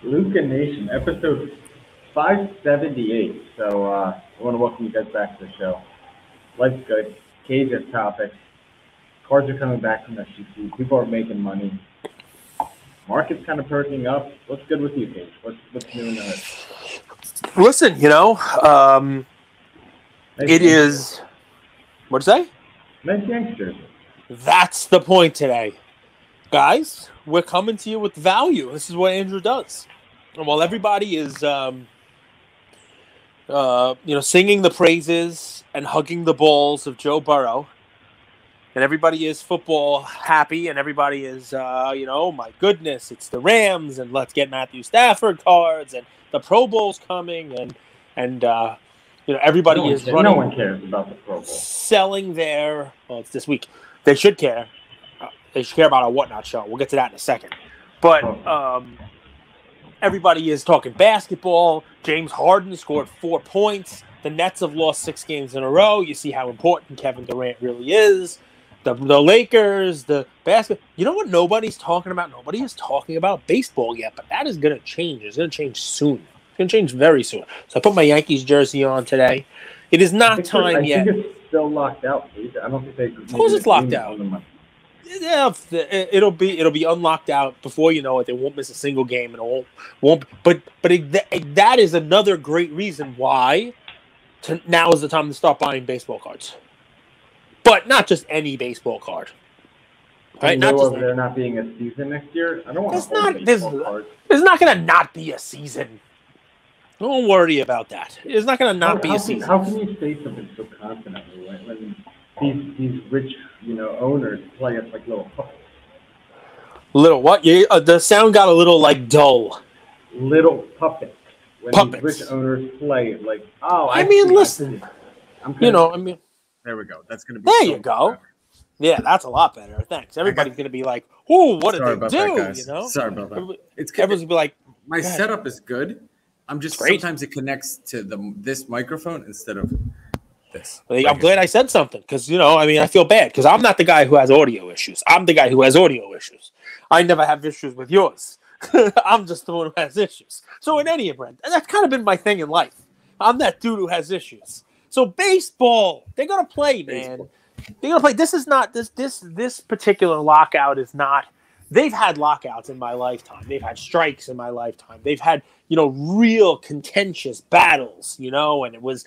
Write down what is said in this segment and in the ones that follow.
Luca Nation, episode 578. So I want to welcome you guys back to the show. Life's good. Cage has topics. Cards are coming back from SGC. People are making money. Market's kind of perking up. What's good with you, Cage? What's new in the hood? Listen, it is. What'd you say? Nice youngsters. That's the point today. Guys, we're coming to you with value. This is what Andrew does. And while everybody is, singing the praises and hugging the balls of Joe Burrow, and everybody is football happy, and everybody is, my goodness, it's the Rams, and let's get Matthew Stafford cards, and the Pro Bowl's coming, and everybody is running. No one cares about the Pro Bowl. Selling their, it's this week. They should care. They should care about our Whatnot show. We'll get to that in a second. But everybody is talking basketball. James Harden scored 4 points. The Nets have lost 6 games in a row. You see how important Kevin Durant really is. The Lakers, the basketball. You know what nobody's talking about? Nobody is talking about baseball yet, but that is going to change. It's going to change soon. It's going to change very soon. So I put my Yankees jersey on today. It is not time yet. I think it's still locked out, please. I don't think they. Of course it's locked out. Yeah, it'll be unlocked out before you know it. They won't miss a single game, and it won't. But that is another great reason why now is the time to start buying baseball cards. But not just any baseball card, right? Not just there not being a season next year. I don't want to hold baseball cards. There's not going to not be a season. Don't worry about that. It's not going to not be a season. How can you say something so confidently when these rich, owners play us like little puppets? Little what? The sound got a little dull. Little puppets. When puppets. These rich owners play like, listen. There we go. That's going to be. There you go. Better. Yeah, that's a lot better. Thanks. Everybody's going to be like, "Oh, what did they do?" That, Sorry about that. Everyone's going to be like, "My setup is good. I'm just sometimes it connects to this microphone instead of this." I'm glad I said something because I feel bad because I'm not the guy who has audio issues. I'm the guy who has audio issues. I never have issues with yours. I'm just the one who has issues. So in any event, that's kind of been my thing in life. I'm that dude who has issues. So baseball, they're gonna play, man. They're gonna play. This is not this particular lockout is not. They've had lockouts in my lifetime. They've had strikes in my lifetime. They've had real contentious battles. And it was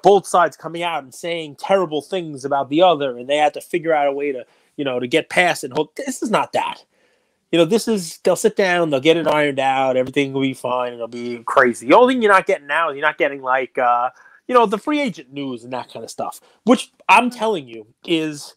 both sides coming out and saying terrible things about the other, and they had to figure out a way to to get past it. This is not that. This is they'll sit down, they'll get it ironed out, everything will be fine, it'll be crazy. The only thing you're not getting now is you're not getting the free agent news and that kind of stuff, which I'm telling you it's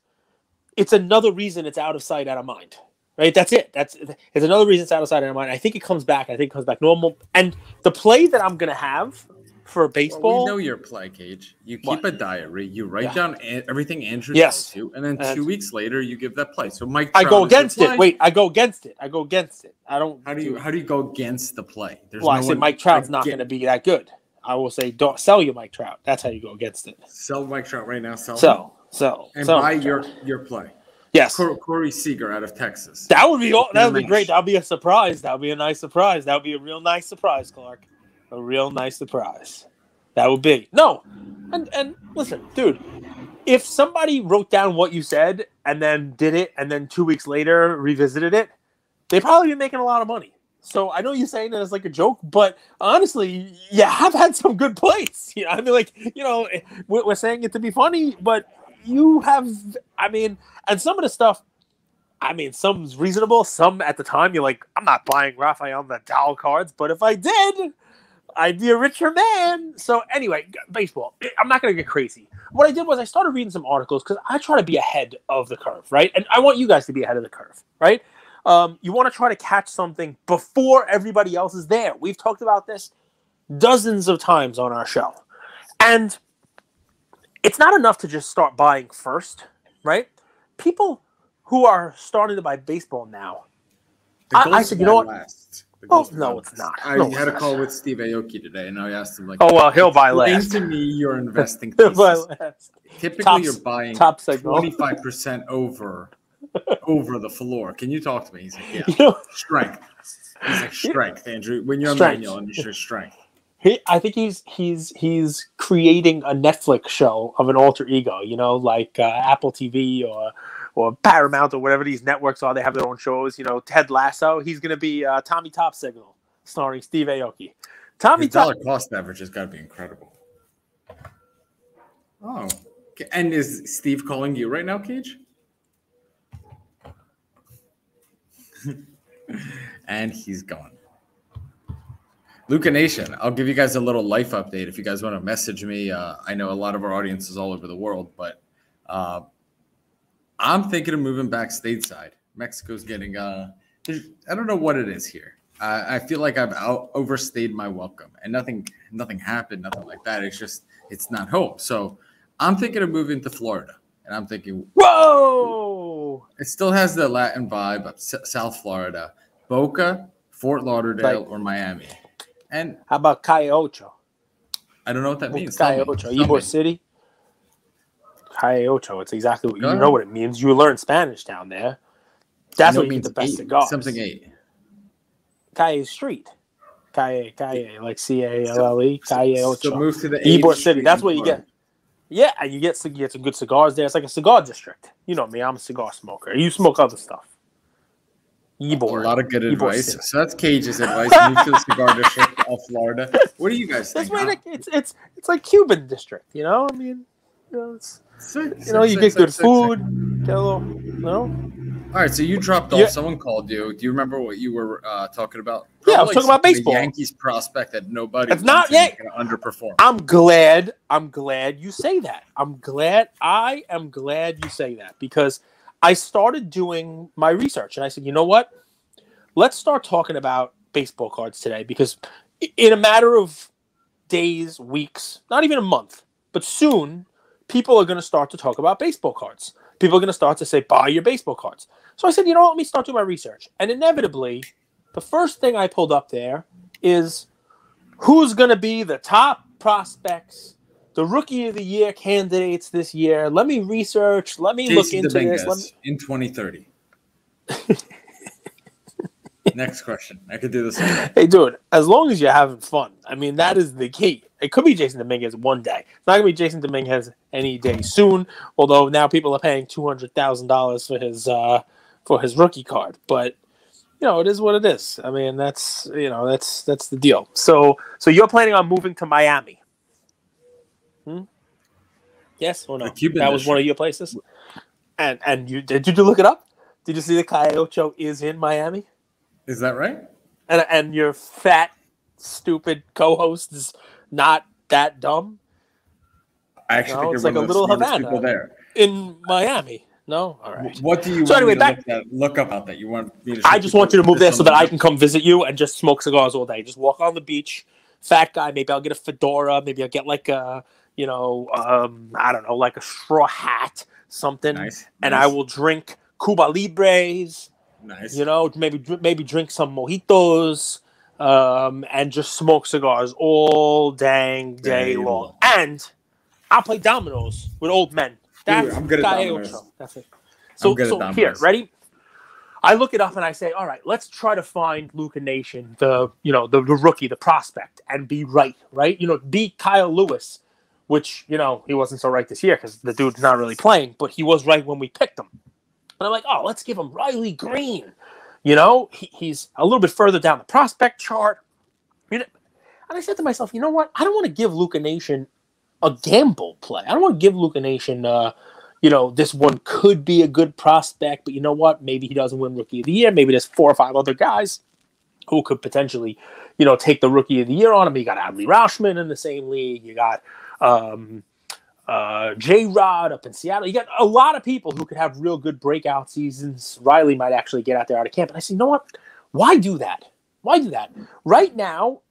another reason it's out of sight, out of mind, right? That's it. It's another reason it's out of sight, out of mind. I think it comes back. I think it comes back normal. And the play that I'm going to have for baseball. Well, we know your play, Cage. You keep a diary. You write down everything Andrew tells you. And then 2 weeks later, you give that play. So Mike Trout I go against it. Wait, I go against it. I don't. How do you go against the play? I said Mike Trout's not going to be that good. I will say, don't sell you Mike Trout. That's how you go against it. Sell Mike Trout right now. Sell. And buy your play. Yes. Corey Seager out of Texas. That would be great. That would be a surprise. That would be a nice surprise. That would be a real nice surprise, Clark. A real nice surprise. That would be. No. And listen, dude, if somebody wrote down what you said and then did it and then 2 weeks later revisited it, they'd probably be making a lot of money. So I know you're saying that as a joke, but honestly, you have had some good plays. We're saying it to be funny, but you have, and some of the stuff, some's reasonable. Some at the time, you're like, I'm not buying Rafael Nadal cards, but if I did, I'd be a richer man. So anyway, baseball, I'm not going to get crazy. What I did was I started reading some articles because I try to be ahead of the curve, right? And I want you guys to be ahead of the curve, right? You want to try to catch something before everybody else is there. We've talked about this dozens of times on our show. And it's not enough to just start buying first, right? People who are starting to buy baseball now, I said, you know what? Oh, no, it's not. I had a call with Steve Aoki today, and I asked him, he'll buy last. Explain to me your investing thesis. Typically, you're buying 25% over the floor. Can you talk to me? He's like, strength. He's like strength, Andrew. When you're a man, you'll understand strength. I think he's creating a Netflix show of an alter ego, like Apple TV or Paramount or whatever these networks are. They have their own shows. Ted Lasso. He's going to be Tommy Top Signal, starring Steve Aoki. His dollar cost average has got to be incredible. Oh, and is Steve calling you right now, Cage? And he's gone. Luca Nation, I'll give you guys a little life update if you guys want to message me. I know a lot of our audience is all over the world, but I'm thinking of moving back stateside. Mexico's getting I don't know what it is here. I feel like I've overstayed my welcome, and nothing happened, nothing like that. It's not home. So I'm thinking of moving to Florida, and I'm thinking, whoa! It still has the Latin vibe of South Florida, Boca, Fort Lauderdale, or Miami. And how about Calle Ocho? I don't know what that means. Calle Ocho, Ybor City. Calle Ocho. It's exactly what you know what it means. You learn Spanish down there. That's what means the best cigars. Something 8. Calle Street. Calle, like Calle, Calle Ocho. So move to the Ybor City. That's what you get. Yeah, and you get some good cigars there. It's like a cigar district. You know me, I'm a cigar smoker. You smoke other stuff. Ybor. A lot of good advice. City. So that's Cage's advice. Move to the cigar district of Florida. What do you guys think? It's like Cuban district, I mean, it's sick, you get good food, get a little, All right, so you dropped off. Yeah. Someone called you. Do you remember what you were talking about? Probably I was talking about baseball. The Yankees prospect that nobody. It's not yet going to underperform. I'm glad you say that. I am glad you say that because I started doing my research and I said, you know what? Let's start talking about baseball cards today because in a matter of days, weeks, not even a month, but soon, people are going to start to talk about baseball cards. People are going to start to say, buy your baseball cards. So I said, let me start doing my research. And inevitably, the first thing I pulled up there is who's going to be the top prospects, the Rookie of the Year candidates this year. Let me research. Let me look into this. In 2030. Next question. I could do this. Hey, dude, as long as you're having fun. I mean, that is the key. It could be Jason Dominguez one day. It's not going to be Jason Dominguez any day soon, although now people are paying $200,000 for his rookie card. But, it is what it is. I mean, that's the deal. So you're planning on moving to Miami? Yes or no? That was one of your places? And did you look it up? Did you see that Calle Ocho is in Miami? Is that right? And your fat, stupid co-host is not that dumb? I actually think it's like a little Havana there. In Miami. No? All right. What do you want me to look up about that? You want me to I just want you to move there so that I can come visit you and just smoke cigars all day. Just walk on the beach. Fat guy. Maybe I'll get a fedora. Maybe I'll get like a, I don't know, like a straw hat, something. Nice. And I will drink Cuba Libres. Nice. Maybe drink some mojitos, and just smoke cigars all dang day long. And I'll play dominoes with old men. That's I'm good at dominoes. That's it. So here, ready? I look it up and I say, all right, let's try to find Luca Nation, the rookie, the prospect, and be right? Beat Kyle Lewis, which, he wasn't so right this year because the dude's not really playing, but he was right when we picked him. And I'm like, let's give him Riley Green. He's a little bit further down the prospect chart. And I said to myself, you know what? I don't want to give Luca Nation a gamble play. I don't want to give Luca Nation, this one could be a good prospect, but you know what? Maybe he doesn't win Rookie of the Year. Maybe there's 4 or 5 other guys who could potentially, take the Rookie of the Year on him. You got Adley Rauschman in the same league. You got J-Rod up in Seattle. You got a lot of people who could have real good breakout seasons. Riley might actually get out there out of camp. And I said, you know what? Why do that? Right now,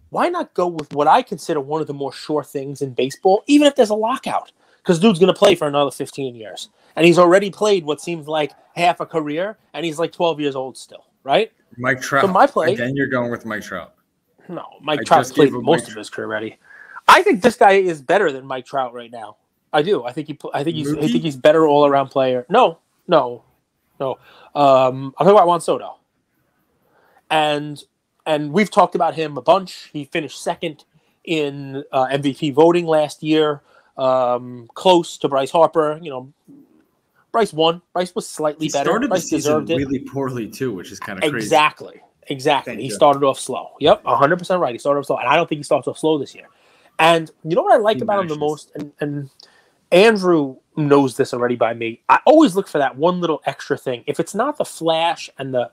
why not go with what I consider one of the more sure things in baseball, even if there's a lockout? Because dude's going to play for another 15 years. And he's already played what seems like half a career, and he's like 12 years old still, right? Mike Trout. So my play, again, you're going with Mike Trout. No, Mike Trout's played most of his career already. I think this guy is better than Mike Trout right now. I do. I think he's better all around player. No. I'm talking about Juan Soto. and we've talked about him a bunch. He finished second in MVP voting last year, close to Bryce Harper. Bryce won. Bryce was slightly better. Started Bryce the season deserved it. really poorly too, which is kind of crazy. Exactly. He started off slow. Yep, 100% right. He started off slow, and I don't think he starts off slow this year. And you know what I like about him the most, and Andrew knows this already by me. I always look for that one little extra thing. If it's not the flash and the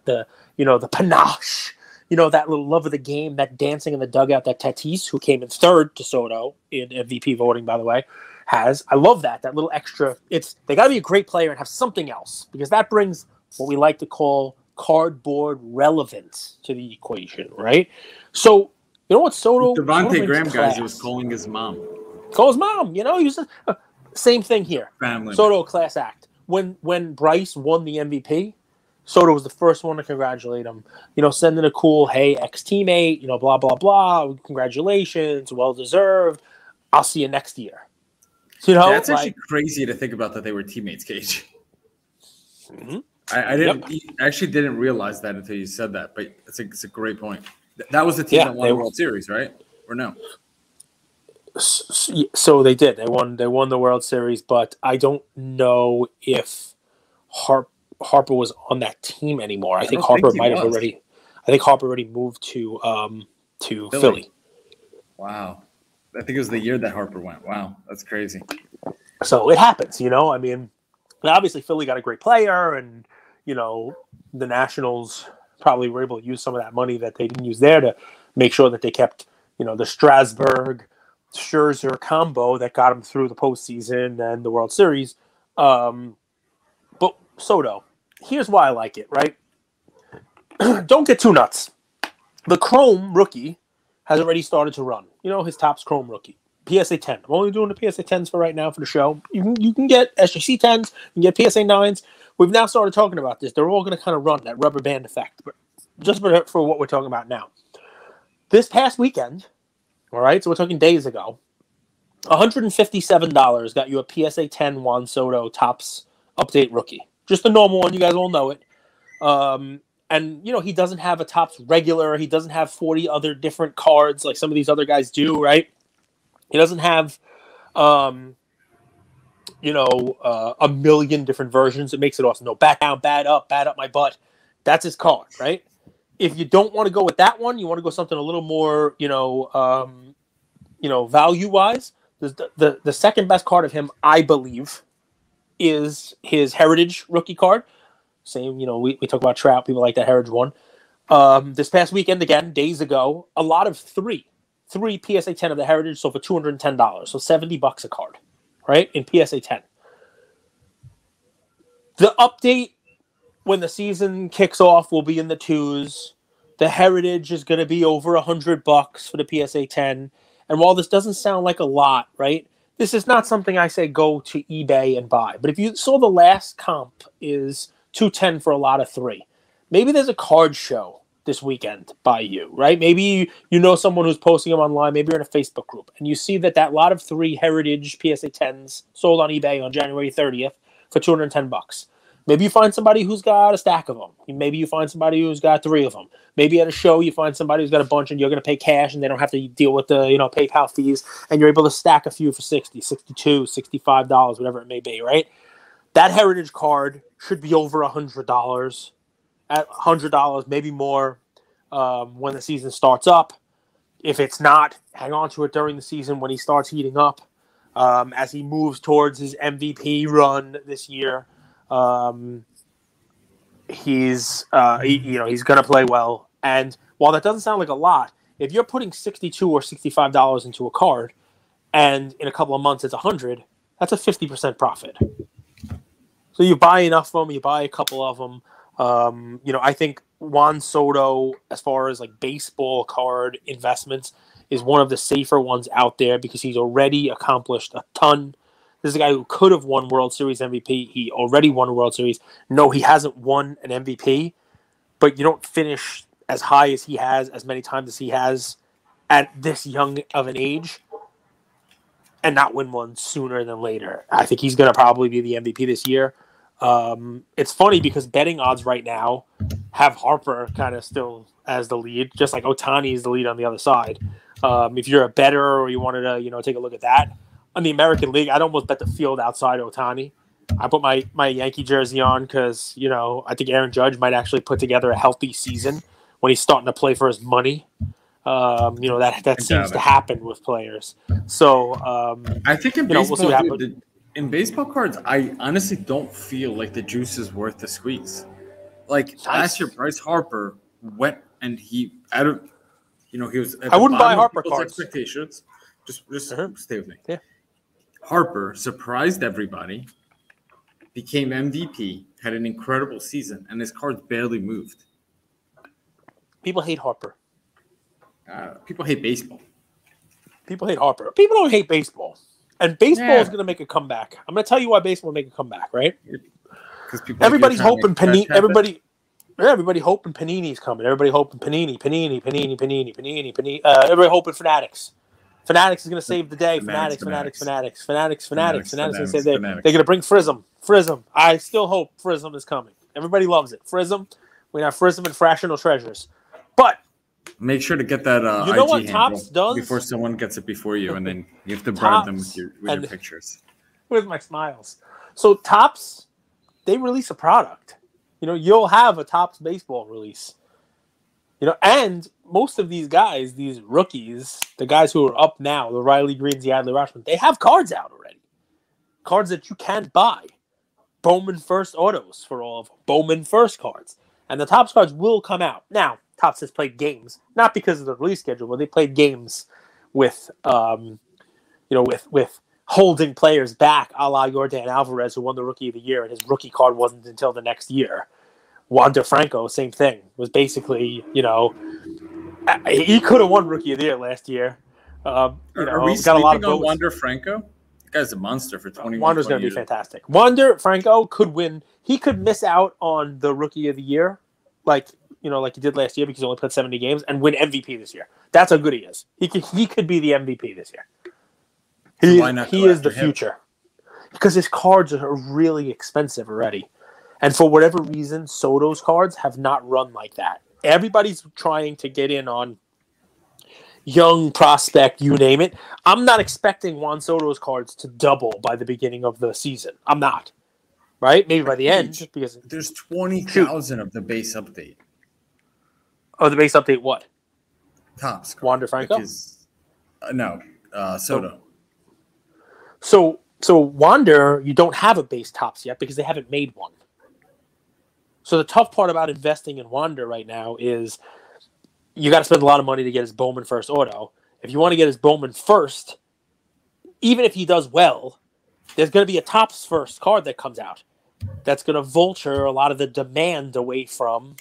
panache, that little love of the game, that dancing in the dugout that Tatis, who came in third to Soto in MVP voting, by the way, has. I love that little extra. They got to be a great player and have something else, because that brings what we like to call cardboard relevance to the equation, right? So, you know what Soto? Devontae Graham, guys, he was calling his mom. Call his mom. He was same thing here. Family Soto, class act. When Bryce won the MVP, Soto was the first one to congratulate him. Sending a cool, hey, ex-teammate, blah, blah, blah. Congratulations, well-deserved. I'll see you next year. That's actually crazy to think about that they were teammates, Cage. Mm-hmm. I actually didn't realize that until you said that, but it's a great point. That was the team that won the World Series, right? Or no? So they did. They won the World Series, but I don't know if Harper was on that team anymore. I think Harper might have already. I think Harper already moved to Philly. Wow, I think it was the year that Harper went. Wow, that's crazy. So it happens, I mean, obviously Philly got a great player, and the Nationals probably were able to use some of that money that they didn't use there to make sure that they kept the Strasburg Scherzer combo that got him through the postseason and the World Series. But Soto, here's why I like it, right? Don't get too nuts. The Chrome rookie has already started to run. His top's Chrome rookie. PSA 10. I'm only doing the PSA 10s for right now for the show. You can get SGC 10s, you can get PSA 9s. We've now started talking about this. They're all going to kind of run that rubber band effect. But just for what we're talking about now. This past weekend, all right, so we're talking days ago, $157 got you a PSA 10 Juan Soto Topps Update rookie. Just the normal one. You guys all know it. And, he doesn't have a Topps regular. He doesn't have 40 other different cards like some of these other guys do, right? He doesn't have, a million different versions. It makes it awesome. No, bat down, bat up my butt. That's his card, right? If you don't want to go with that one, you want to go something a little more, value-wise. The second best card of him, I believe, is his Heritage rookie card. Same, we talk about Trout. People like that Heritage one. This past weekend, again, days ago, a lot of three PSA 10 of the Heritage, so for $210, so $70 a card, right, in PSA 10. The update, when the season kicks off, will be in the twos. The Heritage is going to be over $100 for the PSA 10. And while this doesn't sound like a lot, right, this is not something I say go to eBay and buy. But if you saw the last comp is $210 for a lot of 3, maybe there's a card show this weekend by you, right? Maybe you know someone who's posting them online. Maybe you're in a Facebook group, and you see that lot of 3 Heritage PSA 10s sold on eBay on January 30th for $210. Maybe you find somebody who's got a stack of them. Maybe you find somebody who's got 3 of them. Maybe at a show you find somebody who's got a bunch and you're going to pay cash and they don't have to deal with the PayPal fees, and you're able to stack a few for $60, $62, $65, whatever it may be, right? That Heritage card should be over $100. At $100, maybe more, when the season starts up. If it's not, hang on to it during the season when he starts heating up, as he moves towards his MVP run this year. He's going to play well. And while that doesn't sound like a lot, if you're putting $62 or $65 into a card, and in a couple of months it's $100, that's a 50% profit. So you buy enough of them, you buy a couple of them. I think Juan Soto, as far as like baseball card investments, is one of the safer ones out there because he's already accomplished a ton. This is a guy who could have won World Series MVP. He already won a World Series. No, he hasn't won an MVP, but you don't finish as high as he has, as many times as he has at this young of an age, and not win one sooner than later. I think he's going to probably be the MVP this year. It's funny because betting odds right now have Harper kind of still as the lead, just like Ohtani is the lead on the other side. If you're a bettor or you wanted to, take a look at that. On the American League, I'd almost bet the field outside Ohtani. I put my Yankee jersey on because, I think Aaron Judge might actually put together a healthy season when he's starting to play for his money. That seems to happen with players. So I think in baseball, we'll see what happens. In baseball cards, I honestly don't feel like the juice is worth the squeeze. Like last year, Bryce Harper went and he was. I wouldn't buy Harper cards. Expectations. Just stay with me. Yeah. Harper surprised everybody, became MVP, had an incredible season, and his cards barely moved. People hate Harper. People hate baseball. People hate Harper. People don't hate baseball. And baseball is going to make a comeback. I'm going to tell you why baseball will make a comeback, right? Because everybody's hoping Panini. Everybody hoping Panini's coming. Everybody hoping Panini. Everybody hoping Fanatics. Fanatics is going to save the day. Fanatics is going to save the day. They're going to bring Frism. I still hope Frism is coming. Everybody loves it. Frism. We have Frism and Fractional Treasures. But make sure to get that you know what Topps does before someone gets it before you, and then you have to bribe them with your pictures. With my smiles. So Topps, they release a product. You'll have a Topps baseball release. And most of these guys, these rookies, the guys who are up now, the Riley Greens, the Adley Rutschman, they have cards out already. Cards that you can't buy. Bowman First autos for all of them. Bowman First cards. And the Topps cards will come out. Now, Topps has played games, not because of the release schedule, but they played games with, with holding players back, a la Yordan Alvarez, who won the Rookie of the Year, and his rookie card wasn't until the next year. Wander Franco, same thing. Was basically, he could have won Rookie of the Year last year. Are we got a lot of on Wander Franco? The guy's a monster for 21. Wander's going to be fantastic. Wander Franco could win. He could miss out on the Rookie of the Year, like he did last year because he only played 70 games, and win MVP this year. That's how good he is. He could be the MVP this year. He is the future. Because his cards are really expensive already. And for whatever reason, Soto's cards have not run like that. Everybody's trying to get in on young prospect, you name it. I'm not expecting Juan Soto's cards to double by the beginning of the season. I'm not. Right? Maybe by the end. Because there's 20,000 of the base update. Oh, the base update what? Topps. Wander Franco? Soto. So Wander, you don't have a base Topps yet because they haven't made one. So the tough part about investing in Wander right now is you got to spend a lot of money to get his Bowman First auto. If you want to get his Bowman First, even if he does well, there's going to be a Topps First card that comes out that's going to vulture a lot of the demand away from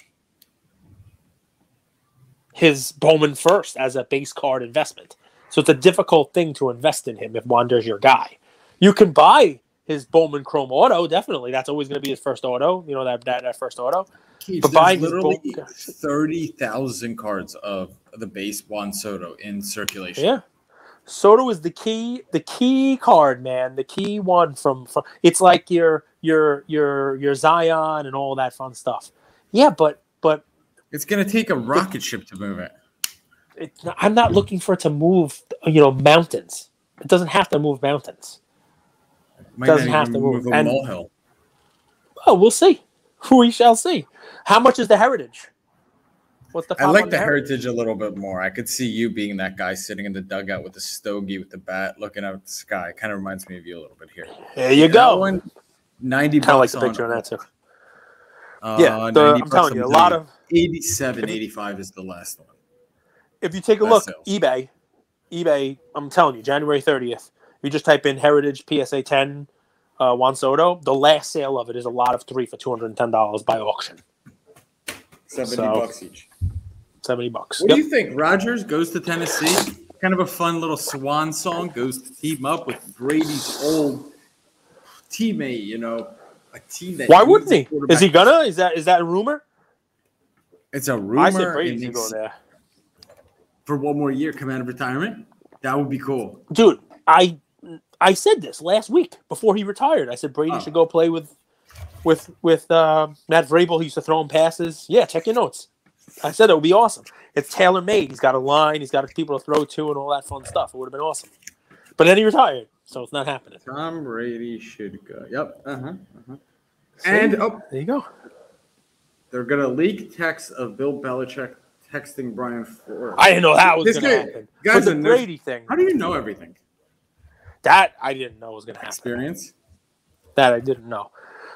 his Bowman First as a base card investment. So it's a difficult thing to invest in him if Wander's your guy. You can buy his Bowman Chrome auto, definitely. That's always going to be his first auto. That first auto. But buying literally 30,000 cards of the base Juan Soto in circulation. Yeah, Soto is the key card, man. The key one from it's like your Zion and all that fun stuff. Yeah, but it's going to take a rocket ship to move it. I'm not looking for it to move, mountains. It doesn't have to move mountains. Doesn't have to move a molehill. Well, we'll see. We shall see. How much is the Heritage? What's the? I like the Heritage a little bit more. I could see you being that guy sitting in the dugout with the stogie with the bat, looking out at the sky. Kind of reminds me of you a little bit here. There you go. One, $90. Kind of like the picture on that too. I'm telling you, a lot of 87, 85 is the last one. If you take a look, eBay, I'm telling you, January 30th. You just type in Heritage PSA 10 Juan Soto. The last sale of it is a lot of 3 for $210 by auction. $70 each. $70. What do you think? Rodgers goes to Tennessee. Kind of a fun little swan song. Goes to team up with Brady's old teammate. A team that. Why wouldn't he? Is he gonna? Is that a rumor? It's a rumor. I said Brady's gonna go there for one more year. Come out of retirement. That would be cool, dude. I said this last week before he retired. I said Brady should go play with Matt Vrabel. He used to throw him passes. Yeah, check your notes. I said it would be awesome. It's tailor-made. He's got a line. He's got people to throw to and all that fun stuff. It would have been awesome. But then he retired, so it's not happening. Tom Brady should go. Yep. See? And there you go. They're gonna leak texts of Bill Belichick texting Brian Flores. I didn't know that was going to happen. Guys, but the Brady thing. How do you know everything? That I didn't know was going to happen. Experience? That I didn't know.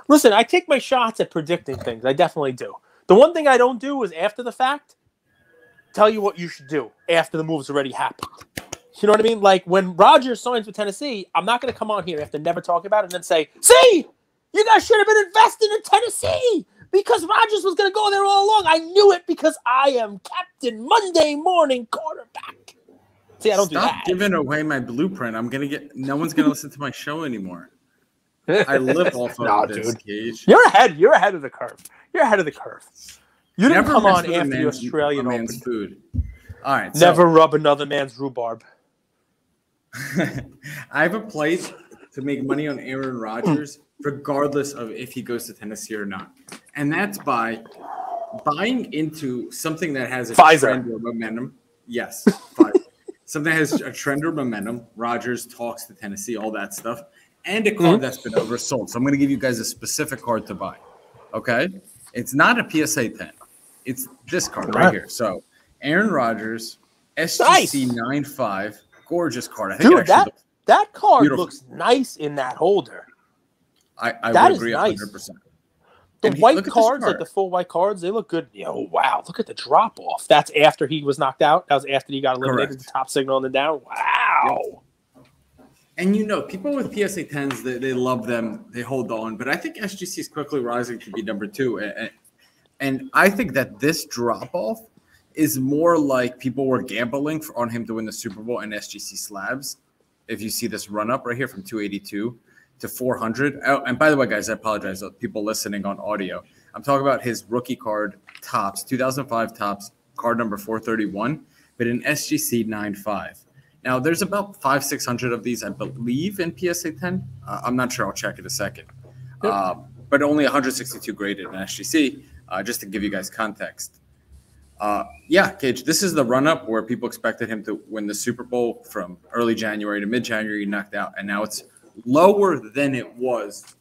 Listen, I take my shots at predicting things. I definitely do. The one thing I don't do is after the fact, tell you what you should do after the move's already happened. You know what I mean? Like when Rodgers signs with Tennessee, I'm not going to come on here after never talk about it and then say, see, you guys should have been investing in Tennessee because Rodgers was going to go there all along. I knew it because I am Captain Monday Morning Quarterback. See, I don't do that. Stop giving away my blueprint. No one's going to listen to my show anymore. I live off of this, Cage. You're ahead of the curve. You're ahead of the curve. You didn't come on after the Australian man's Open. Food. All right. Never rub another man's rhubarb. I have a place to make money on Aaron Rodgers, regardless of if he goes to Tennessee or not. And that's by buying into something that has a trend or momentum. Yes. Something that has a trend or momentum. Rodgers talks to Tennessee, all that stuff. And a card that's been oversold. So I'm going to give you guys a specific card to buy. Okay? It's not a PSA 10. It's this card right here. So Aaron Rodgers, SGC 9.5. Gorgeous card. I think that card looks nice in that holder. I would agree 100%. The white cards, like the full white cards, they look good. Oh, wow. Look at the drop off. That's after he was knocked out. That was after he got eliminated. The top signal on the down. Wow. Yep. And people with PSA 10s, they love them. They hold on. But I think SGC is quickly rising to be number 2. And I think that this drop off is more like people were gambling on him to win the Super Bowl and SGC slabs. If you see this run up right here from 282 to 400. Oh, and by the way, guys, I apologize to people listening on audio. I'm talking about his rookie card tops, 2005 tops, card number 431, but in SGC 9.5. Now, there's about 500-600 of these, I believe, in PSA 10. I'm not sure. I'll check in a second. Yep. But only 162 graded in SGC, just to give you guys context. Cage, this is the run-up where people expected him to win the Super Bowl from early January to mid-January, knocked out, and now it's lower than it was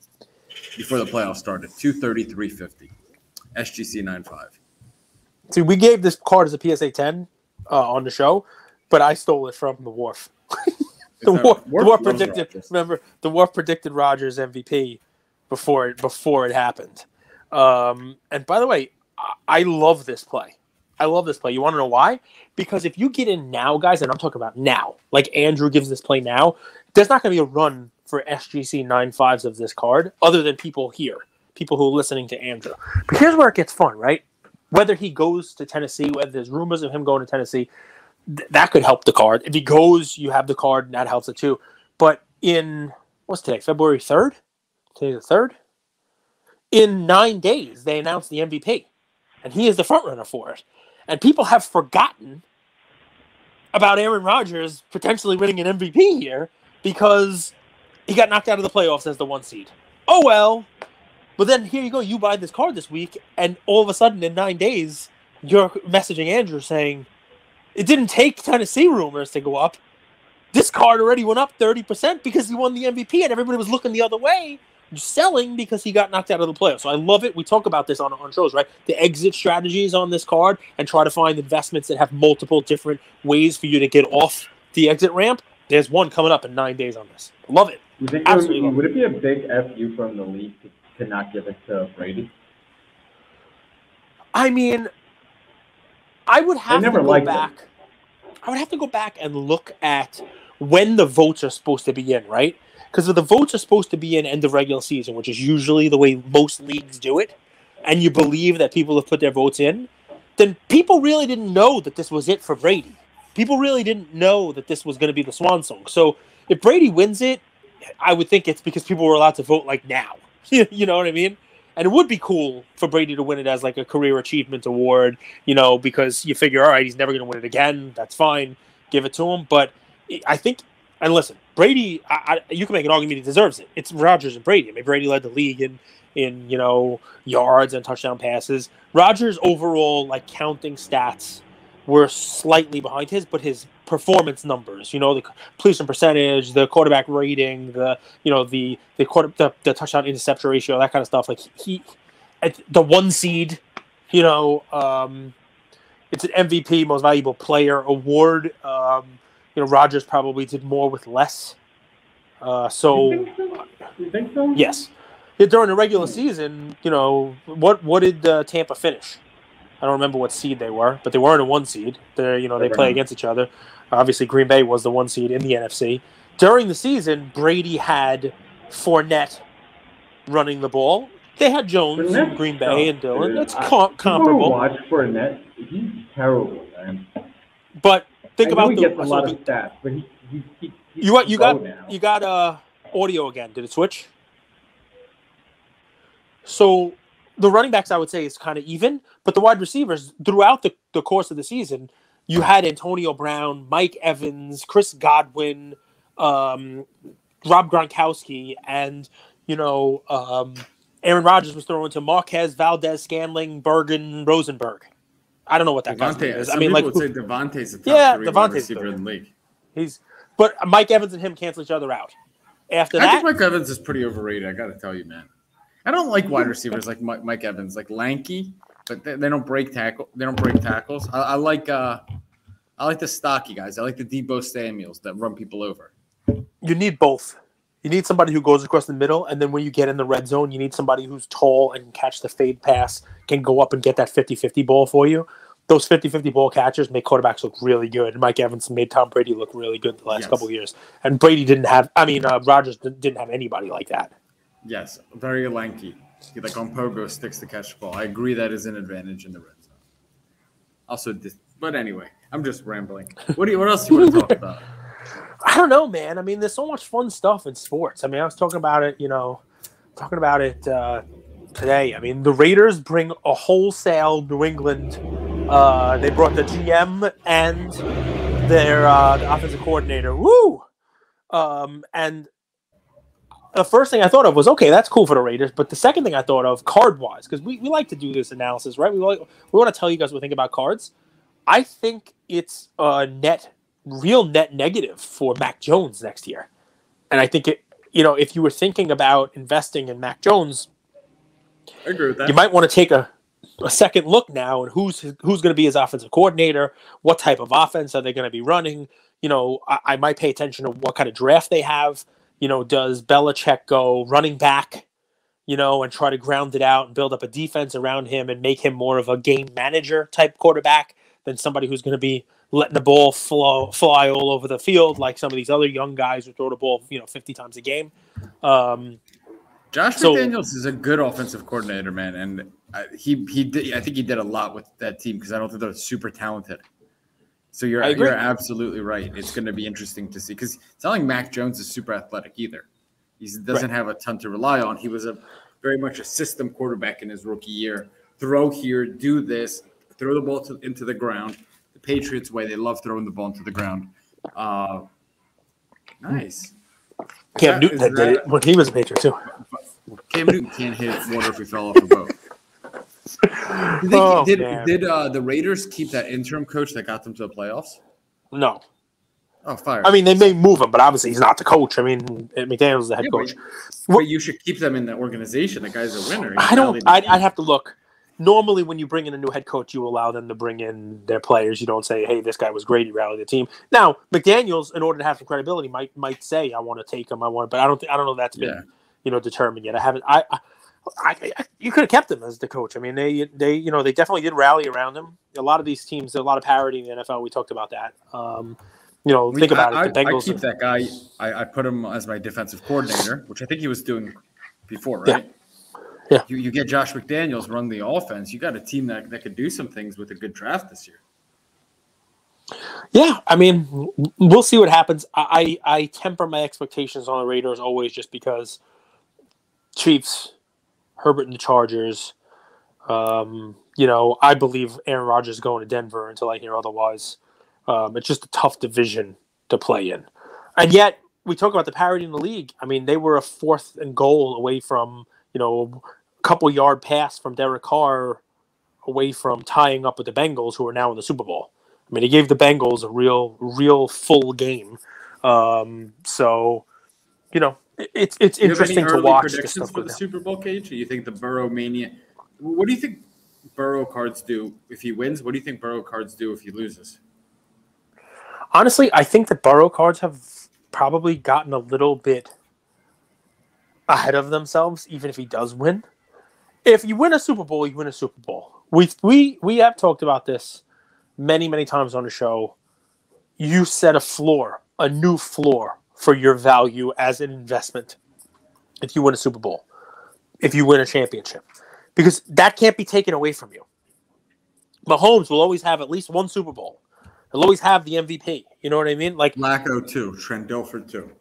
before the playoffs started, 233.50, SGC 9.5. See, we gave this card as a PSA 10 on the show, but I stole it from the Wharf. The Wharf predicted. Rodgers. Remember, the Wharf predicted Rodgers MVP before it happened. And by the way, I love this play. You want to know why? Because if you get in now, guys, and I'm talking about now, like Andrew gives this play now, there's not going to be a run for SGC 9.5s of this card other than people who are listening to Andrew. But here's where it gets fun, right? Whether he goes to Tennessee, whether there's rumors of him going to Tennessee, that could help the card. If he goes, you have the card, and that helps it too. But what's today, February 3rd? Today's the 3rd? In 9 days, they announced the MVP, and he is the front runner for it. And people have forgotten about Aaron Rodgers potentially winning an MVP here because he got knocked out of the playoffs as the 1 seed. Oh, well. But then here you go. You buy this card this week, and all of a sudden in 9 days, you're messaging Andrew saying, it didn't take Tennessee rumors to go up. This card already went up 30% because he won the MVP, and everybody was looking the other way, selling because he got knocked out of the playoffs. So I love it. We talk about this on shows, right? The exit strategies on this card and try to find investments that have multiple different ways for you to get off the exit ramp. There's one coming up in 9 days on this. Love it. You think would it be a big FU from the league to not give it to Brady? I mean, I would have to go back. I would have to go back and look at when the votes are supposed to be in, right? Because if the votes are supposed to be in end of regular season, which is usually the way most leagues do it, and you believe that people have put their votes in, then people really didn't know that this was it for Brady. People really didn't know that this was going to be the swan song. So if Brady wins it, I would think it's because people were allowed to vote like now. You know what I mean? And it would be cool for Brady to win it as like a career achievement award, because you figure, all right, he's never going to win it again. That's fine. Give it to him. But I think And listen, Brady, you can make an argument he deserves it. It's Rodgers and Brady. I mean, Brady led the league in yards and touchdown passes. Rodgers' overall like counting stats were slightly behind his, but his performance numbers, the completion percentage, the quarterback rating, the touchdown interception ratio, that kind of stuff. Like he at the 1 seed, it's an MVP, Most Valuable Player award. Rodgers probably did more with less. You think so? Yes. Yeah, during the regular season, what did Tampa finish? I don't remember what seed they were, but they weren't a 1 seed. They play against each other. Obviously, Green Bay was the 1 seed in the NFC. During the season, Brady had Fournette running the ball. They had Jones in Green Bay and Dillon. That's comparable. Watch Fournette. He's terrible, man. But think about he gets a lot of stats, but you got audio again. Did it switch? So the running backs, I would say, is kind of even, but the wide receivers throughout the course of the season, you had Antonio Brown, Mike Evans, Chris Godwin, Rob Gronkowski, and Aaron Rodgers was thrown to Marquez, Valdez, Scanling, Bergen, Rosenberg. I don't know what that guy's name is. Some people would say Devontae's the top 3 wide receiver in the league. But Mike Evans and him cancel each other out. I think Mike Evans is pretty overrated. I got to tell you, man. I don't like wide receivers like Mike Evans, like lanky, but they don't break tackle. They don't break tackles. I like the stocky guys. I like the Deebo Samuels that run people over. You need both. You need somebody who goes across the middle, and then when you get in the red zone, you need somebody who's tall and can catch the fade pass, can go up and get that 50-50 ball for you. Those 50-50 ball catchers make quarterbacks look really good. Mike Evans made Tom Brady look really good the last couple of years. And Rodgers didn't have anybody like that. Yes, very lanky. He on pogo sticks to catch the ball. I agree that is an advantage in the red zone. Also, but anyway, I'm just rambling. What else do you want to talk about? I don't know, man. I mean, there's so much fun stuff in sports. I mean, I was talking about it today. I mean, the Raiders bring a wholesale New England. They brought the GM and their the offensive coordinator. Woo! And the first thing I thought of was, okay, that's cool for the Raiders. But the second thing I thought of, card-wise, because we like to do this analysis, right? We want to tell you guys what we think about cards. I think it's real net negative for Mac Jones next year. And I think if you were thinking about investing in Mac Jones, I agree with that. You might want to take a second look now and who's going to be his offensive coordinator, what type of offense are they going to be running. I might pay attention to what kind of draft they have. Does Belichick go running back, and try to ground it out and build up a defense around him and make him more of a game manager type quarterback than somebody who's going to be letting the ball fly all over the field like some of these other young guys who throw the ball, 50 times a game. Josh McDaniels is a good offensive coordinator, man, and he did. I think he did a lot with that team because I don't think they're super talented. So you're absolutely right. It's going to be interesting to see because it's not like Mac Jones is super athletic either. He doesn't have a ton to rely on. He was very much a system quarterback in his rookie year. Throw here, do this, throw the ball into the ground. The Patriots way, they love throwing the ball into the ground. Nice. Cam Newton did it when he was a Patriot too. Cam Newton can't hit water if he fell off a boat. Did the Raiders keep that interim coach that got them to the playoffs? No. Oh, fire. I mean, they may move him, but obviously he's not the coach. I mean, McDaniels is the head coach. But you should keep them in the organization. The guy's a winner. I'd have to look. Normally, when you bring in a new head coach, you allow them to bring in their players. You don't say, "Hey, this guy was great. He rallied the team." Now, McDaniels, in order to have some credibility, might say, "I want to take him. But I don't know if that's been determined yet. I haven't. You could have kept him as the coach. I mean, they definitely did rally around him. A lot of these teams, there's a lot of parity in the NFL. We talked about that. Think about it. The Bengals. I keep that guy. I put him as my defensive coordinator, which I think he was doing before, right? Yeah. You get Josh McDaniels run the offense. You got a team that could do some things with a good draft this year. Yeah, I mean, we'll see what happens. I temper my expectations on the Raiders always just because Chiefs, Herbert and the Chargers. I believe Aaron Rodgers is going to Denver until I hear otherwise. It's just a tough division to play in. And yet, we talk about the parity in the league. I mean, they were a 4th and goal away from, a couple yard pass from Derek Carr away from tying up with the Bengals, who are now in the Super Bowl. I mean, he gave the Bengals a real full game. So, it's interesting to watch predictions this stuff for the Super Bowl, Cage? Do you think the Burrow mania? What do you think Burrow cards do if he wins? What do you think Burrow cards do if he loses? Honestly, I think the Burrow cards have probably gotten a little bit ahead of themselves, even if he does win. If you win a Super Bowl, you win a Super Bowl. We have talked about this many, many times on the show. You set a new floor for your value as an investment if you win a Super Bowl, if you win a championship, because that can't be taken away from you. Mahomes will always have at least one Super Bowl. He'll always have the MVP. You know what I mean? Like Flacco too, Trent Dilfer too.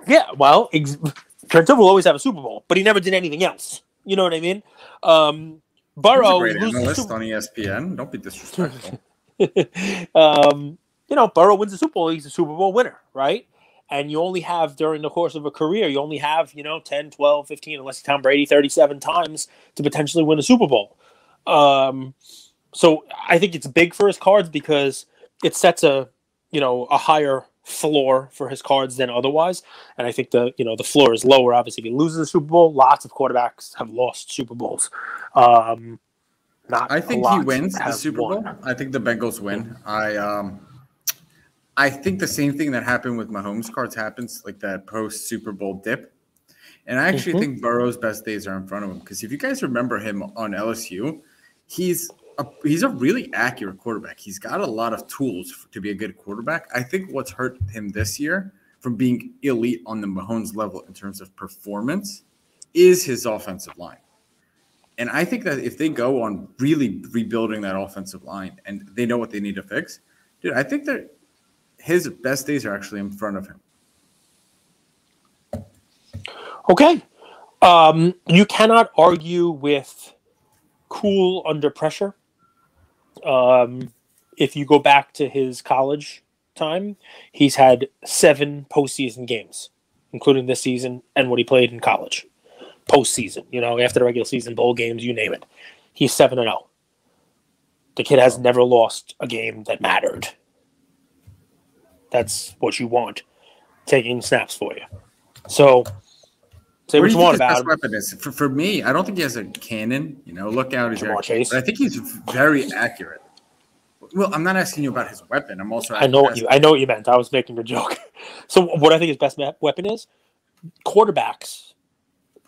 Yeah, well, Trent Dilfer will always have a Super Bowl, but he never did anything else. You know what I mean? Burrow loses on ESPN. Don't be disrespectful. Burrow wins the Super Bowl. He's a Super Bowl winner, right? And you only have, during the course of a career, 10, 12, 15, unless you count Brady, 37 times to potentially win a Super Bowl. So I think it's big for his cards because it sets a higher floor for his cards than otherwise. And I think the floor is lower. Obviously, if he loses the Super Bowl, lots of quarterbacks have lost Super Bowls. I think he wins the Super Bowl. I think the Bengals win. I think the same thing that happened with Mahomes cards happens, like that post Super Bowl dip. And I actually think Burrow's best days are in front of him because if you guys remember him on LSU, he's a really accurate quarterback. He's got a lot of tools to be a good quarterback. I think what's hurt him this year from being elite on the Mahomes level in terms of performance is his offensive line. And I think that if they go on really rebuilding that offensive line and they know what they need to fix, dude, I think that his best days are actually in front of him. Okay. You cannot argue with cool under pressure. If you go back to his college time, he's had 7 postseason games, including this season and what he played in college. Postseason, after the regular season, bowl games, you name it. He's 7-0. The kid has never lost a game that mattered. That's what you want, taking snaps for you. So, say what you want about him. Weapon is? For me, I don't think he has a cannon. Look out. But I think he's very accurate. Well, I'm not asking you about his weapon. I'm also I know what you meant. I was making a joke. So what I think his best weapon is, quarterbacks,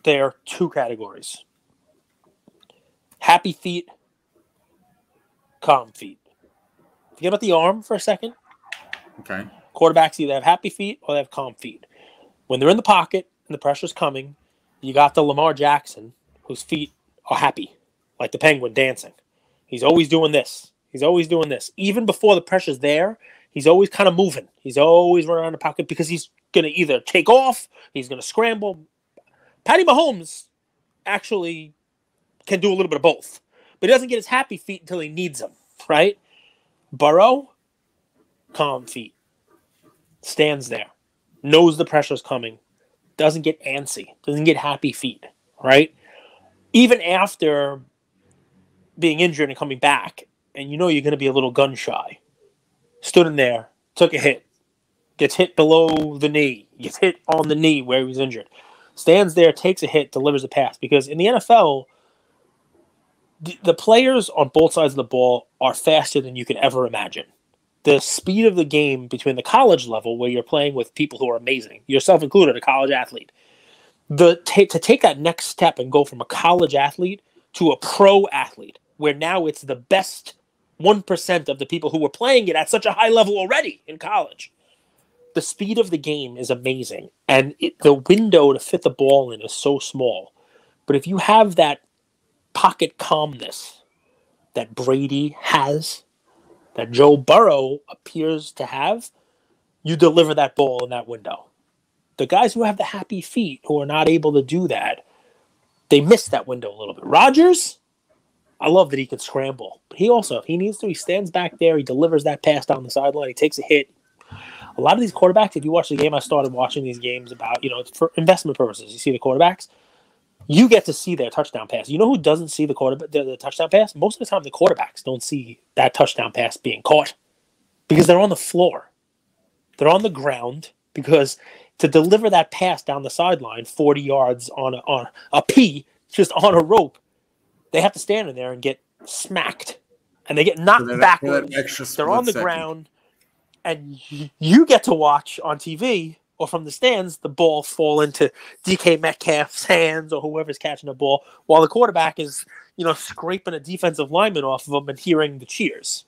there are 2 categories. Happy feet, calm feet. Forget about the arm for a second. Okay. Quarterbacks either have happy feet or they have calm feet. When they're in the pocket and the pressure's coming, you got the Lamar Jackson, whose feet are happy, like the penguin dancing. He's always doing this. He's always doing this. Even before the pressure's there, he's always kind of moving. He's always running around the pocket because he's going to either take off, he's going to scramble. Patty Mahomes actually can do a little bit of both, but he doesn't get his happy feet until he needs them, right? Burrow, calm feet, stands there, knows the pressure's coming, doesn't get antsy, doesn't get happy feet, right? Even after being injured and coming back, and you're going to be a little gun shy, stood in there, took a hit, gets hit below the knee, gets hit on the knee where he was injured, stands there, takes a hit, delivers a pass. Because in the NFL, the players on both sides of the ball are faster than you could ever imagine. The speed of the game between the college level, where you're playing with people who are amazing, yourself included, a college athlete, to take that next step and go from a college athlete to a pro athlete, where now it's the best 1% of the people who were playing it at such a high level already in college. The speed of the game is amazing, and the window to fit the ball in is so small. But if you have that pocket calmness that Brady has, that Joe Burrow appears to have, you deliver that ball in that window. The guys who have the happy feet, who are not able to do that, they miss that window a little bit. Rodgers, I love that he can scramble. But he also, if he needs to, he stands back there, he delivers that pass down the sideline, he takes a hit. A lot of these quarterbacks, if you watch the game, I started watching these games about, for investment purposes. You see the quarterbacks, you get to see their touchdown pass. You know who doesn't see the touchdown pass? Most of the time, the quarterbacks don't see that touchdown pass being caught because they're on the floor. They're on the ground because to deliver that pass down the sideline, 40 yards on a P, just on a rope, they have to stand in there and get smacked. And they get knocked backwards. They're on the ground. And you get to watch on TV or from the stands the ball fall into DK Metcalf's hands or whoever's catching the ball while the quarterback is, scraping a defensive lineman off of him and hearing the cheers.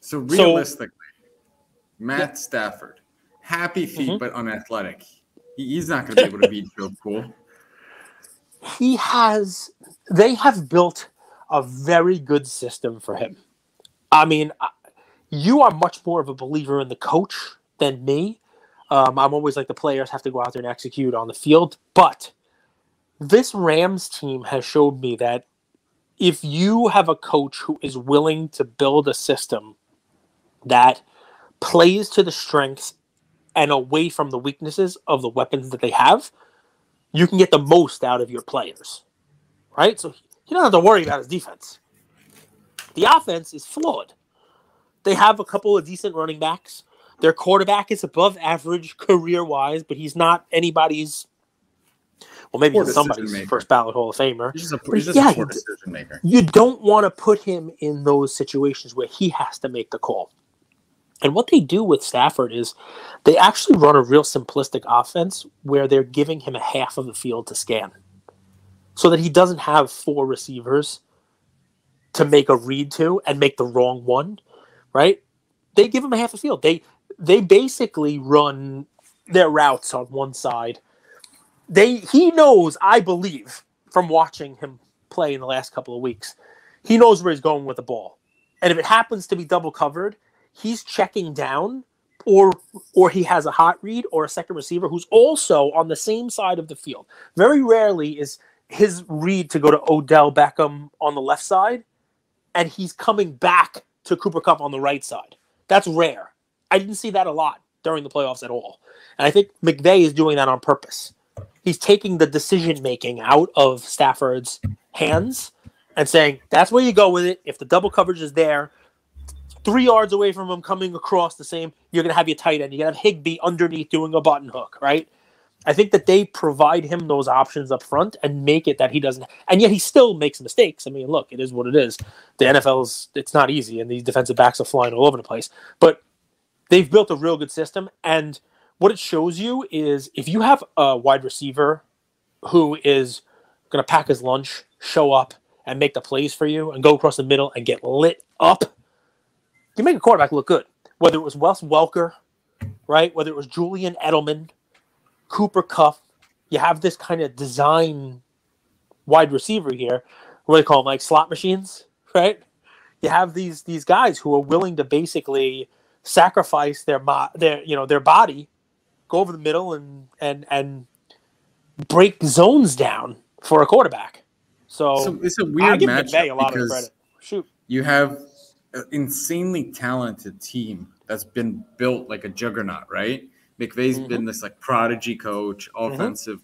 So realistically, Matt Stafford, happy feet but unathletic. He's not going to be able to beat Joe Cool. They have built a very good system for him. I mean, you are much more of a believer in the coach than me. I'm always like the players have to go out there and execute on the field. But this Rams team has showed me that if you have a coach who is willing to build a system that plays to the strengths and away from the weaknesses of the weapons that they have, you can get the most out of your players. Right? So you don't have to worry about his defense. The offense is flawed. They have a couple of decent running backs. Their quarterback is above average career-wise, but he's not anybody's. Well, maybe he's somebody's first ballot Hall of Famer. He's just a poor decision maker. You don't want to put him in those situations where he has to make the call. And what they do with Stafford is they actually run a real simplistic offense where they're giving him a half of the field to scan, so that he doesn't have 4 receivers to make a read to and make the wrong one. Right? They give him a half a field. They basically run their routes on one side. He knows, I believe, from watching him play in the last couple of weeks, he knows where he's going with the ball. And if it happens to be double covered, he's checking down or he has a hot read or a second receiver who's also on the same side of the field. Very rarely is his read to go to Odell Beckham on the left side and he's coming back to Cooper Kupp on the right side. That's rare. I didn't see that a lot during the playoffs at all. And I think McVay is doing that on purpose. He's taking the decision-making out of Stafford's hands and saying, that's where you go with it. If the double coverage is there, 3 yards away from him coming across the same, you're going to have your tight end. You're going to have Higbee underneath doing a button hook, right? I think that they provide him those options up front and make it that he doesn't, and yet he still makes mistakes. I mean, look, it is what it is. The NFL's, it's not easy, and these defensive backs are flying all over the place. But they've built a real good system, and what it shows you is if you have a wide receiver who is going to pack his lunch, show up, and make the plays for you, and go across the middle and get lit up, you make a quarterback look good. Whether it was Wes Welker, right? Whether it was Julian Edelman, Cooper Kupp, you have this kind of design wide receiver here. What do they call them? Like slot machines, right? You have these guys who are willing to basically sacrifice their body, go over the middle and break zones down for a quarterback. So it's a weird matchup a lot of credit. Shoot, you have an insanely talented team that's been built like a juggernaut, right? McVay's been this like prodigy coach, offensive.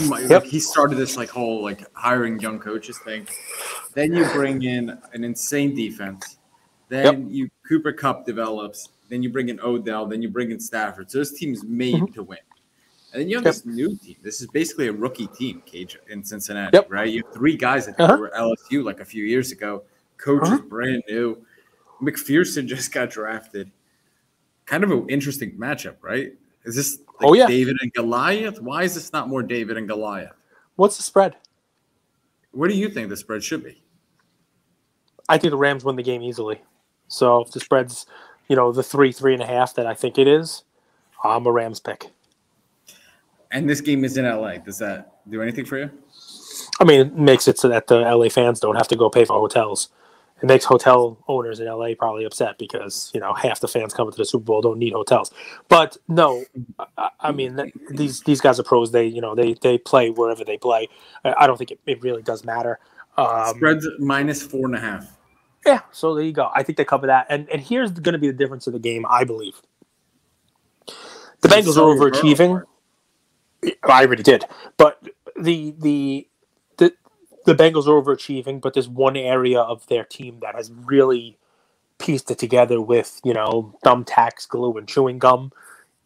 Like, he started this like whole like hiring young coaches thing. Then you bring in an insane defense. Then Cooper Kupp develops. Then you bring in Odell. Then you bring in Stafford. So this team is made to win. And then you have this new team. This is basically a rookie team, Cage, in Cincinnati, right? You have 3 guys that were LSU like a few years ago. Coach is brand new. McPherson just got drafted. Kind of an interesting matchup, right? Is this like David and Goliath? Why is this not more David and Goliath? What's the spread? What do you think the spread should be? I think the Rams win the game easily. So if the spread's, the 3.5 that I think it is, I'm a Rams pick. And this game is in LA. Does that do anything for you? I mean, it makes it so that the LA fans don't have to go pay for hotels. It makes hotel owners in LA probably upset because, half the fans coming to the Super Bowl don't need hotels. But no, I mean, these guys are pros. They play wherever they play. I don't think it really does matter. Spreads -4.5. Yeah, so there you go. I think they cover that. And here's going to be the difference of the game, I believe. The Bengals So are overachieving. I already did, but the Bengals are overachieving. But there's one area of their team that has really pieced it together with thumbtacks, glue, and chewing gum.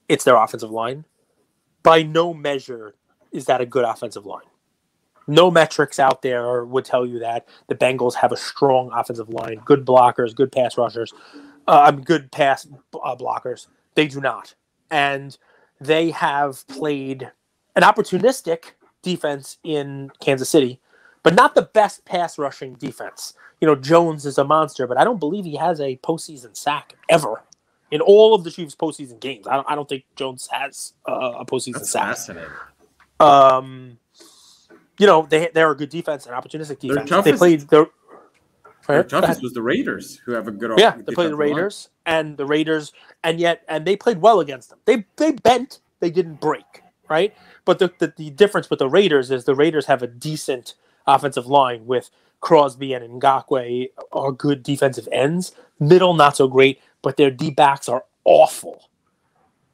It's their offensive line. By no measure is that a good offensive line. No metrics out there would tell you that the Bengals have a strong offensive line, good blockers, good pass rushers, good pass blockers. They do not. And they have played an opportunistic defense in Kansas City, but not the best pass rushing defense. Jones is a monster, but I don't believe he has a postseason sack ever in all of the Chiefs' postseason games. I don't think Jones has a postseason sack. That's fascinating. They're a good defense, an opportunistic defense. Toughest, they played their toughest was the Raiders, who have a good they played the Raiders and they played well against them. They bent, they didn't break, right? But the difference with the Raiders is the Raiders have a decent offensive line with Crosby and Ngakoue are good defensive ends. Middle not so great, but their D-backs are awful.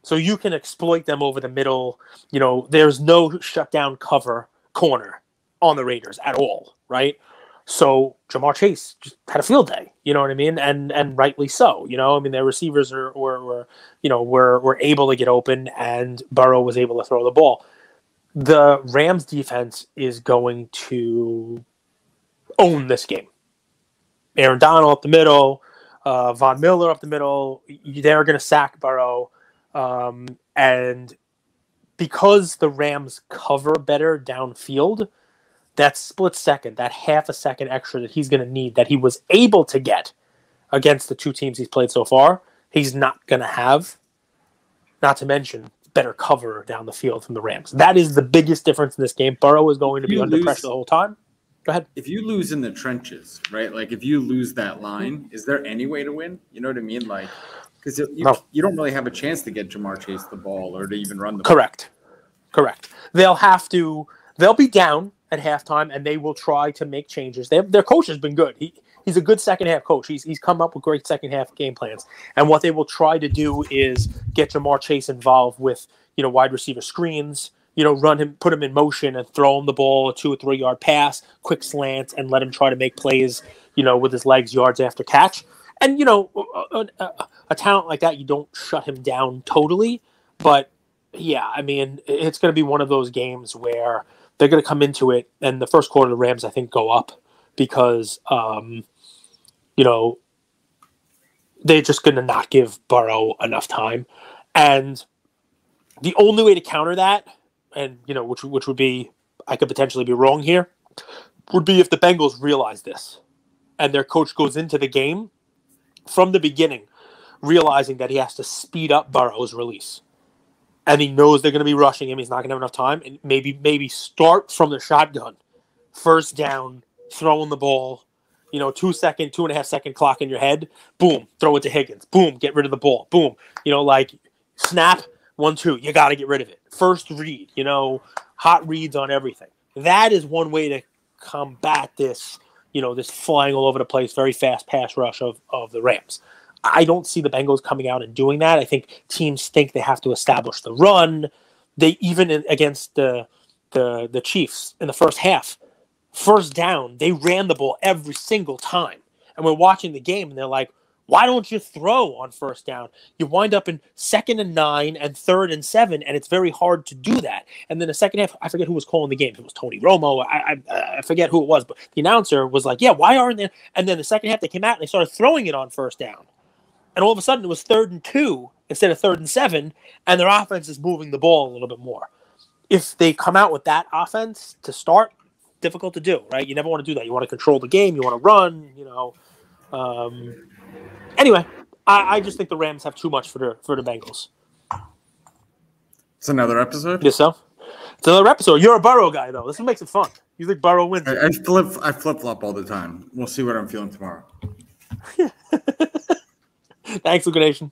So you can exploit them over the middle. There's no shutdown cover corner on the Raiders at all, right? So Jamar Chase just had a field day, you know what I mean, and rightly so. Their receivers were able to get open, and Burrow was able to throw the ball. The Rams defense is going to own this game. Aaron Donald up the middle, Von Miller up the middle. They're going to sack Burrow, and because the Rams cover better downfield, that split second, that half a second extra that he's going to need, that he was able to get against the two teams he's played so far, he's not going to have. Not to mention better cover down the field from the Rams. That is the biggest difference in this game. Burrow is going to be under pressure the whole time. Go ahead. If you lose in the trenches, right? Like if you lose that line, is there any way to win? You know what I mean? Like, because you don't really have a chance to get Jamar Chase the ball or to even run the ball. Correct. They'll be down at halftime, and they will try to make changes. Their coach has been good. He's a good second half coach. He's come up with great second half game plans. And what they will try to do is get Jamar Chase involved with wide receiver screens, run him, put him in motion, and throw him the ball, a 2 or 3 yard pass, quick slant, and let him try to make plays, with his legs, yards after catch. And a talent like that, you don't shut him down totally, but yeah, it's going to be one of those games where they're going to come into it, and the first quarter, the Rams, I think, go up because, they're just going to not give Burrow enough time. And the only way to counter that, and, which would be, I could potentially be wrong here, would be if the Bengals realize this and their coach goes into the game from the beginning realizing that he has to speed up Burrow's release. And he knows they're going to be rushing him. He's not going to have enough time. And maybe start from the shotgun. First down, throwing the ball, 2.5 second clock in your head. Boom, throw it to Higgins. Boom, get rid of the ball. Boom, snap, 1-2. You got to get rid of it. First read, hot reads on everything. That is one way to combat this, this flying all over the place, very fast pass rush of the Rams. I don't see the Bengals coming out and doing that. I think teams think they have to establish the run. They against the Chiefs in the first half, first down, they ran the ball every single time. And we're watching the game, and they're like, why don't you throw on first down? You wind up in 2nd and 9 and 3rd and 7, and it's very hard to do that. And then the second half, I forget who was calling the game. It was Tony Romo. I forget who it was, but the announcer was like, yeah, why aren't they? And then the second half, they came out, and they started throwing it on first down. And all of a sudden, it was 3rd and 2 instead of 3rd and 7, and their offense is moving the ball a little bit more. If they come out with that offense to start, difficult to do, right? You never want to do that. You want to control the game. You want to run, Anyway, I just think the Rams have too much for the Bengals. It's another episode? Yes, so? It's another episode. You're a Burrow guy, though. This one makes it fun. You think Burrow wins? I flip-flop all the time. We'll see what I'm feeling tomorrow. Thanks, Liquidation.